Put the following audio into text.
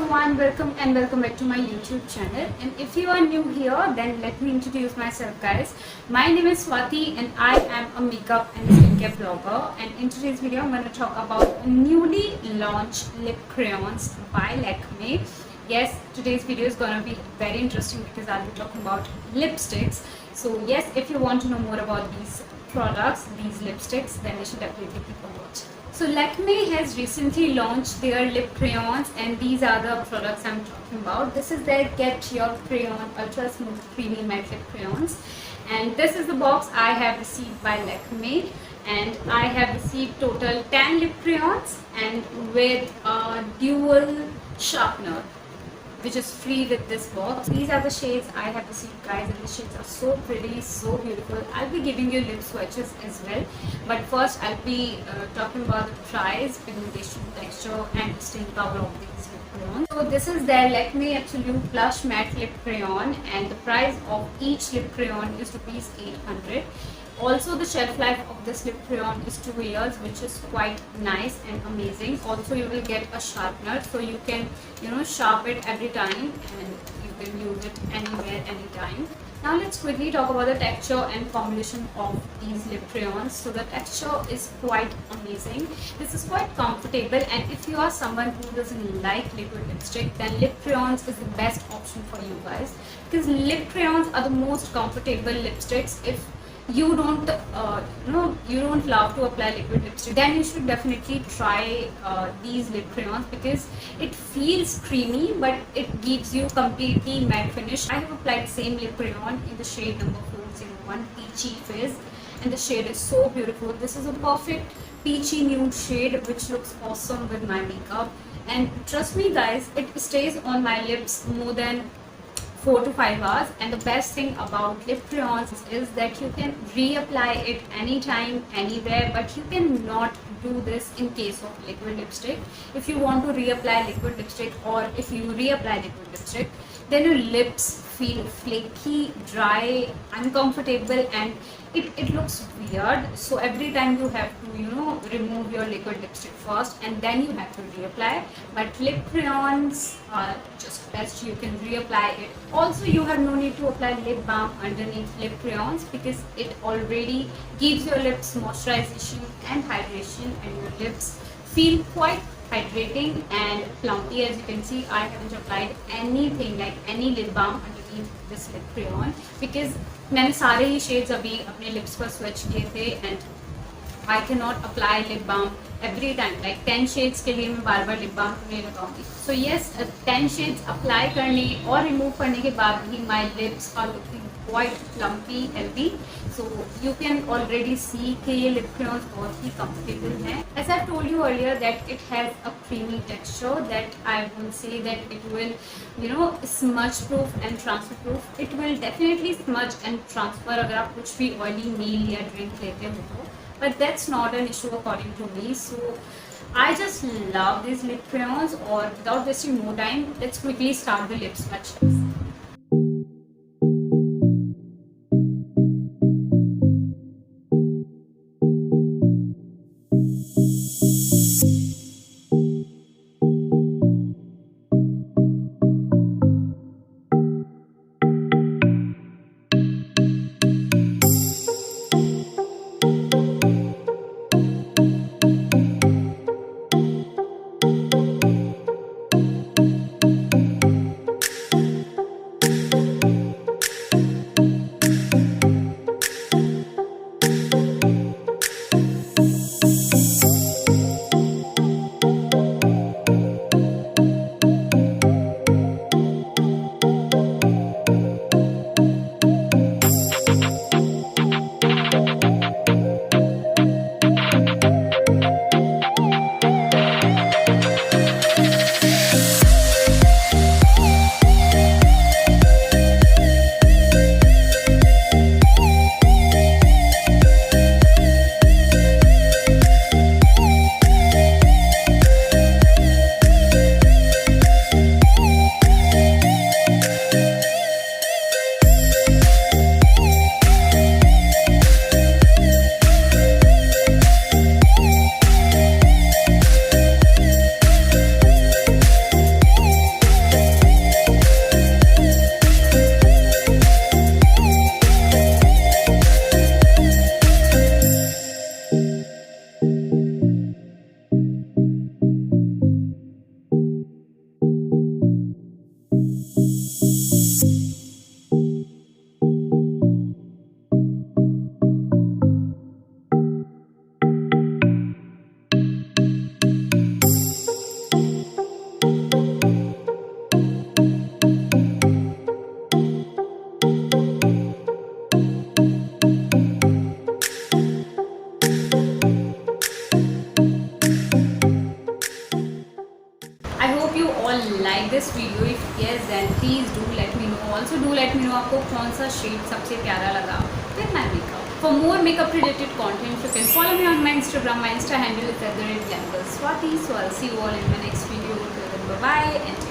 everyone, welcome back to my YouTube channel. And if you are new here, then let me introduce myself, guys. My name is Swati and I am a makeup and skincare blogger. And in today's video, I'm going to talk about newly launched lip crayons by Lakme. Yes, today's video is going to be very interesting because I'll be talking about lipsticks. So yes, if you want to know more about these products, these lipsticks, then you should definitely keep on watching. So Lakme has recently launched their lip crayons, and these are the products I'm talking about. This is their Get Your Crayon Ultra Smooth Creamy Matte Lip Crayons, and this is the box I have received by Lakme, and I have received total 10 lip crayons and with a dual sharpener, which is free with this box. These are the shades I have received, guys, and the shades are so pretty, so beautiful. I'll be giving you lip swatches as well, but first I'll be talking about the price, pigmentation, texture and staying power of these lip crayons. So this is their Lakme Absolute Plush Matte Lip Crayon, and the price of each lip crayon is rupees 800. Also, the shelf life of this lip crayon is 2 years, which is quite nice and amazing. Also, you will get a sharpener, so you can, sharp it every time and you can use it anywhere, anytime. Now let's quickly talk about the texture and formulation of these lip crayons. So the texture is quite amazing. This is quite comfortable, and if you are someone who doesn't like liquid lipstick, then lip crayons is the best option for you guys, because lip crayons are the most comfortable lipsticks. If you don't you don't love to apply liquid lipstick, then you should definitely try these lip crayons, because it feels creamy but it gives you completely matte finish. I have applied the same lip crayon in the shade number 401 Peachy Fizz, and the shade is so beautiful. This is a perfect peachy nude shade which looks awesome with my makeup, and trust me guys, it stays on my lips more than 4 to 5 hours. And the best thing about lip crayons is that you can reapply it anytime, anywhere, but you cannot do this in case of liquid lipstick. If you want to reapply liquid lipstick, or if you reapply liquid lipstick, then your lips feel flaky, dry, uncomfortable, and it looks weird. So every time you have to remove your liquid lipstick first and then you have to reapply. But lip crayons are just best, you can reapply it. Also, you have no need to apply lip balm underneath lip crayons, because it already gives your lips moisturization and hydration, and your lips feel quite hydrating and plumpy. As you can see, I haven't applied anything like any lip balm underneath this lip crayon, because मैंने सारे ही shades अभी अपने lips पर switch किए थे, and I can not apply lip balm every time. Like 10 shades के लिए मैं बार बार लिप बाम नहीं लगाऊंगी. सो येस, 10 शेड्स अप्लाई करने और रिमूव करने के बाद ही my lips are looking quite plumpy, healthy. So you can already see कि ये lip crayons बहुत ही comfortable हैं. As I told you earlier that it has a creamy texture, that I won't say that it will smudge proof and transfer proof. It will definitely smudge and transfer अगर आप कुछ भी oily meal या drink लेते हो तो, but that's not an issue according to me. So I just love these lip crayons. Or without wasting more time, let's quickly start the lip swatches. all like this video. If yes, then please do let me know. Also do let me know आपको कौन सा shade सबसे प्यारा लगा with my makeup. For more makeup related content, you can follow me on my Instagram. My Insta handle is @glamgorswati. So I'll see you all in my next video. Till then, bye bye and